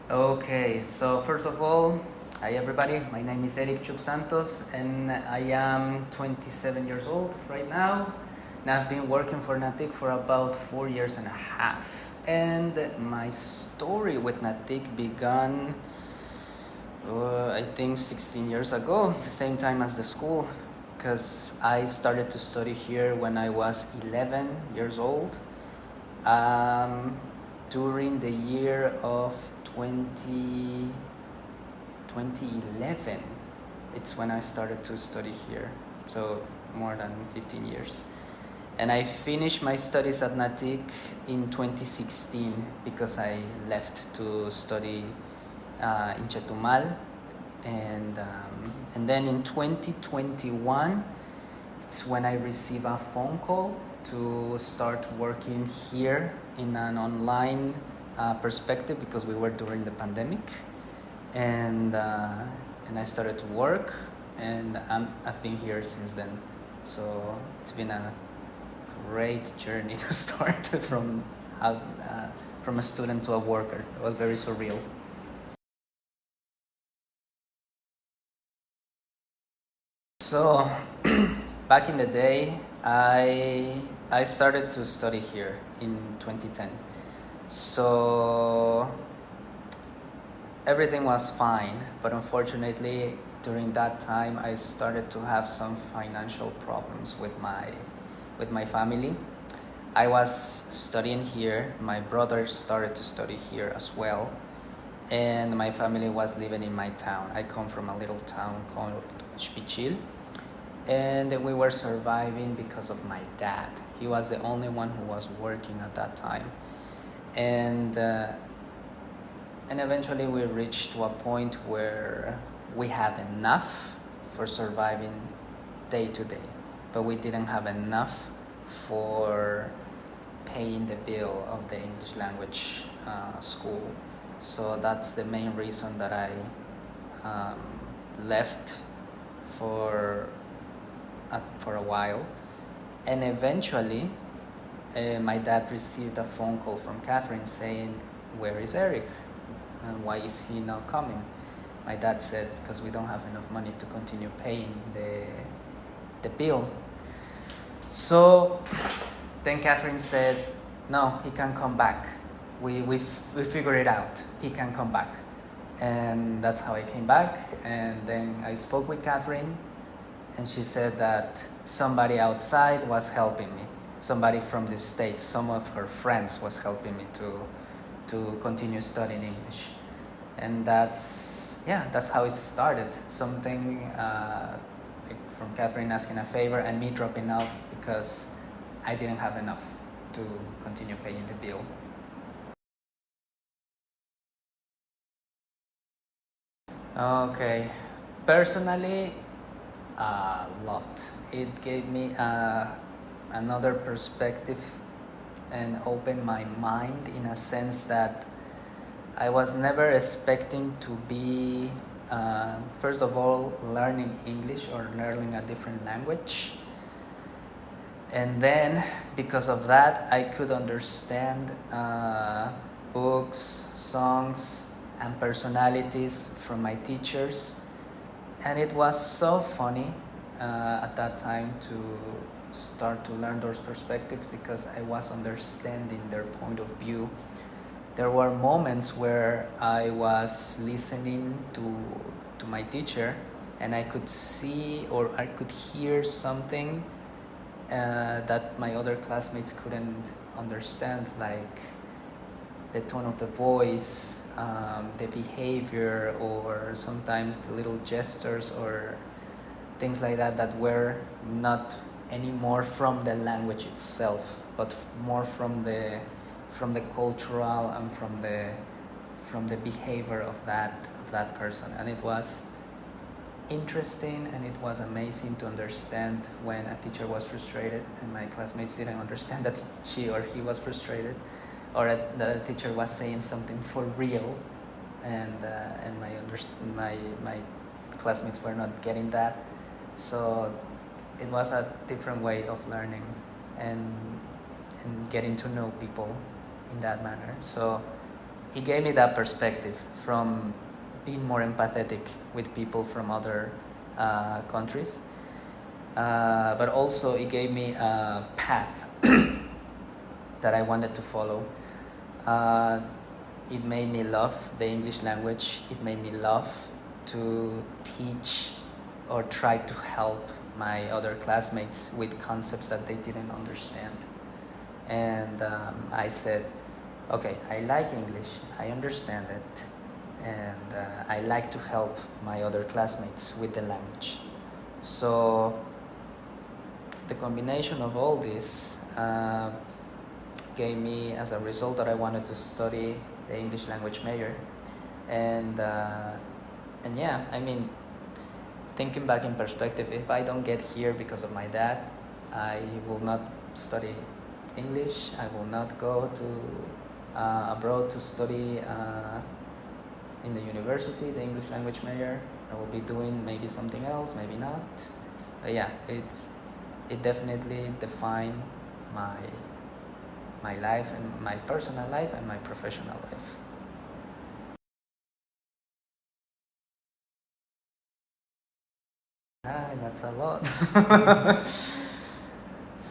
Okay, so first of all, hi everybody. My name is Erick Chuc Santos, and I am 27 years old right now. And I've been working for Natik for about 4 years and a half. And my story with Natik began, I think, 16 years ago, the same time as the school, because I started to study here when I was 11 years old. Um, During the year of 2011, it's when I started to study here, so more than 15 years. And I finished my studies at Natik in 2016 because I left to study in Chetumal. And then in 2021, it's when I received a phone call to start working here in an online perspective because we were during the pandemic, and I started to work, and I've been here since then. So it's been a great journey to start from a student to a worker. It was very surreal. So back in the day, I started to study here in 2010. So everything was fine, but unfortunately during that time I started to have some financial problems with my family. I was studying here, my brother started to study here as well, and my family was living in my town. I come from a little town called Spichil, and we were surviving because of my dad. He was the only one who was working at that time, and eventually we reached to a point where we had enough for surviving day to day, but we didn't have enough for paying the bill of the English language school. So that's the main reason that I left for a while. And eventually my dad received a phone call from Catherine saying, "Where is Eric? And why is he not coming?" My dad said, "Because we don't have enough money to continue paying the bill." So then Catherine said, "No, he can come back. We figured it out. He can come back." And that's how I came back. And then I spoke with Catherine, and she said that somebody outside was helping me. Somebody from the States, some of her friends was helping me to continue studying English. And that's how it started. Something like from Catherine asking a favor and me dropping out because I didn't have enough to continue paying the bill. Okay, personally, a lot. It gave me another perspective and opened my mind in a sense that I was never expecting to be, first of all, learning English or learning a different language. And then, because of that, I could understand books, songs, and personalities from my teachers. And it was so funny at that time to start to learn those perspectives because I was understanding their point of view. There were moments where I was listening to my teacher and I could see or I could hear something that my other classmates couldn't understand, like the tone of the voice, the behavior, or sometimes the little gestures or things like that were not anymore from the language itself, but more from the cultural and from the behavior of that person. And it was interesting and it was amazing to understand when a teacher was frustrated and my classmates didn't understand that she or he was frustrated, or the teacher was saying something for real, and my classmates were not getting that. So it was a different way of learning and getting to know people in that manner. So he gave me that perspective from being more empathetic with people from other countries. But also it gave me a path that I wanted to follow. It made me love the English language. It made me love to teach or try to help my other classmates with concepts that they didn't understand. And I said, okay, I like English, I understand it, and I like to help my other classmates with the language. So the combination of all this gave me as a result that I wanted to study the English language major. And yeah, I mean, thinking back in perspective, if I don't get here because of my dad, I will not study English. I will not go to abroad to study in the university, the English language major. I will be doing maybe something else, maybe not. But yeah, it definitely defined my life, and my personal life and my professional life. That's a lot.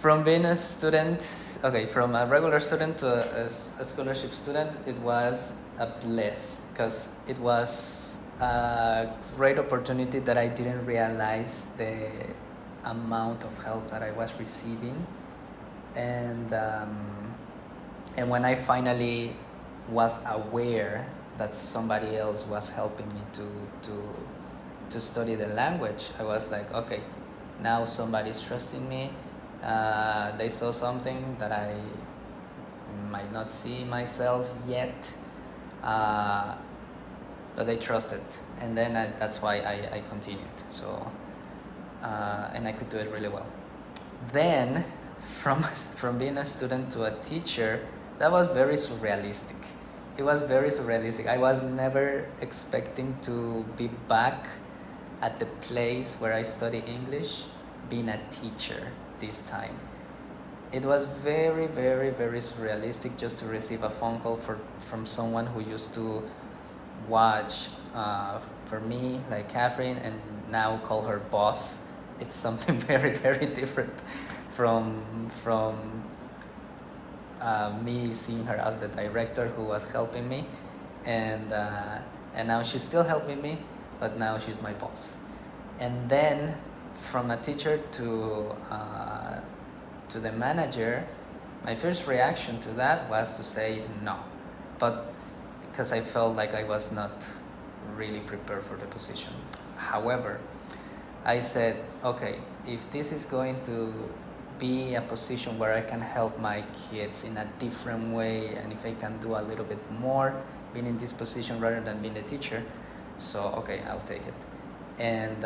From being a student, okay, from a regular student to a scholarship student, it was a bliss, because it was a great opportunity that I didn't realize the amount of help that I was receiving. And when I finally was aware that somebody else was helping me to study the language, I was like, okay, now somebody's trusting me. They saw something that I might not see myself yet, but they trusted, and then that's why I continued. So and I could do it really well. Then from being a student to a teacher, that was very surrealistic. It was very surrealistic. I was never expecting to be back at the place where I study English, being a teacher this time. It was very, very, very surrealistic just to receive a phone call from someone who used to watch for me, like Catherine, and now call her boss. It's something very, very different from me seeing her as the director who was helping me, and now she's still helping me, but now she's my boss. And then from a teacher to the manager, my first reaction to that was to say no, but because I felt like I was not really prepared for the position. However, I said, okay, if this is going to be a position where I can help my kids in a different way, and if I can do a little bit more being in this position rather than being a teacher, so okay, I'll take it. And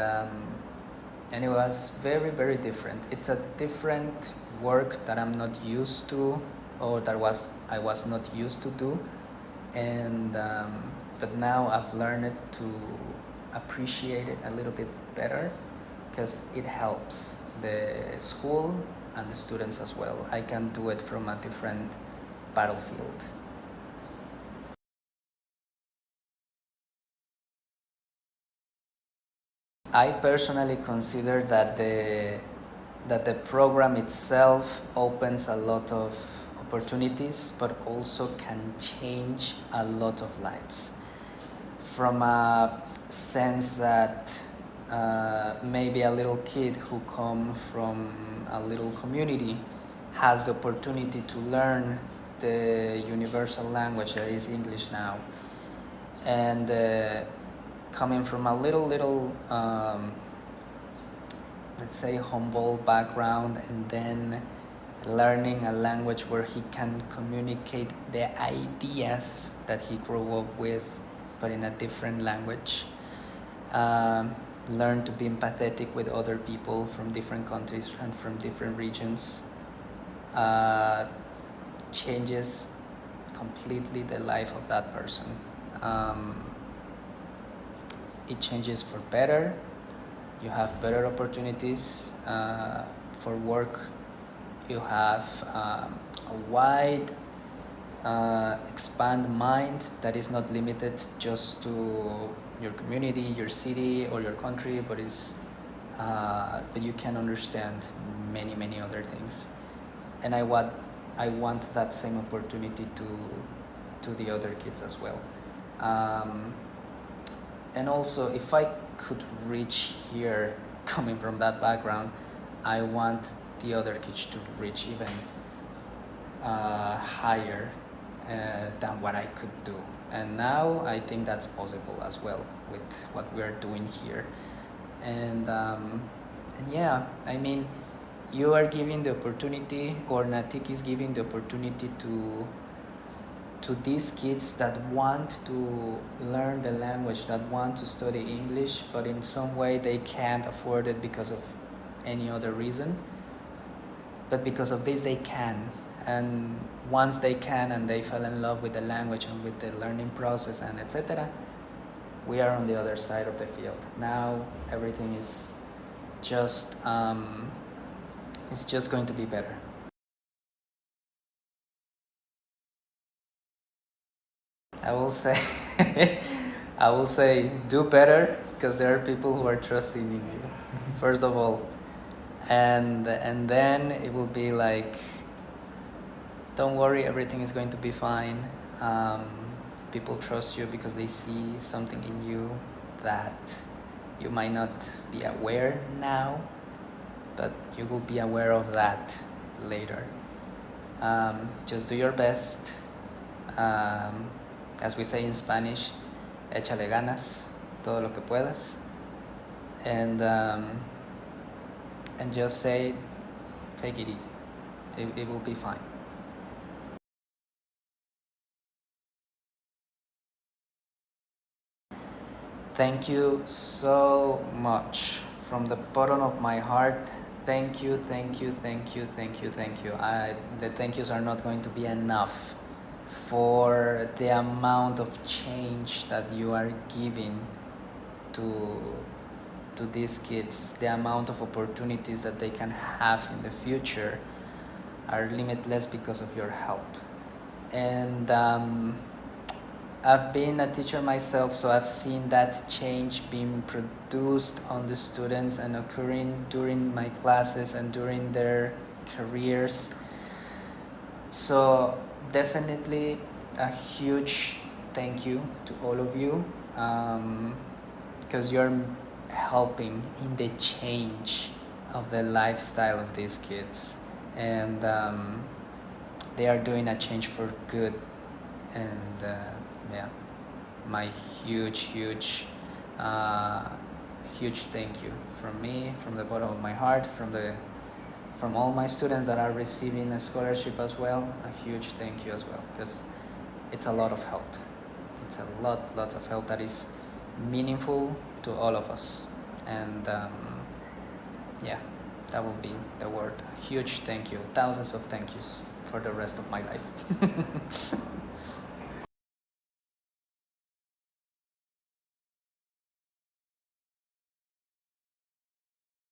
it was very, very different. It's a different work that I'm not used to, or that I was not used to do, and but now I've learned to appreciate it a little bit better, because it helps the school and the students as well. I can do it from a different battlefield. I personally consider that the program itself opens a lot of opportunities, but also can change a lot of lives. From a sense that maybe a little kid who comes from a little community has the opportunity to learn the universal language that is English now, and coming from a little let's say humble background, and then learning a language where he can communicate the ideas that he grew up with, but in a different language. Learn to be empathetic with other people from different countries and from different regions. Changes completely the life of that person. It changes for better. You have better opportunities for work. You have a wide expand mind that is not limited just to your community, your city, or your country, but but you can understand many other things. And I want that same opportunity to the other kids as well. And also, if I could reach here, coming from that background, I want the other kids to reach even higher than what I could do. And now I think that's possible as well with what we are doing here. And yeah, I mean, you are giving the opportunity, or Natik is giving the opportunity to these kids that want to learn the language, that want to study English, but in some way they can't afford it because of any other reason. But because of this, they can. And once they can and they fell in love with the language and with the learning process and etc., we are on the other side of the field. Now everything is just it's just going to be better. I will say I will say do better, because there are people who are trusting in you first of all, and then it will be like, don't worry, everything is going to be fine. People trust you because they see something in you that you might not be aware now, but you will be aware of that later. Just do your best. As we say in Spanish, échale ganas, todo lo que puedas, and just say, take it easy. It will be fine. Thank you so much from the bottom of my heart. Thank you. The thank yous are not going to be enough for the amount of change that you are giving to these kids. The amount of opportunities that they can have in the future are limitless because of your help. And I've been a teacher myself, so I've seen that change being produced on the students and occurring during my classes and during their careers. So definitely a huge thank you to all of you, because you're helping in the change of the lifestyle of these kids, and they are doing a change for good. And yeah, my huge thank you from me, from the bottom of my heart, from all my students that are receiving a scholarship as well. A huge thank you as well, because it's a lot of help. It's a lots of help that is meaningful to all of us. And yeah, that will be the word. A huge thank you, thousands of thank yous for the rest of my life.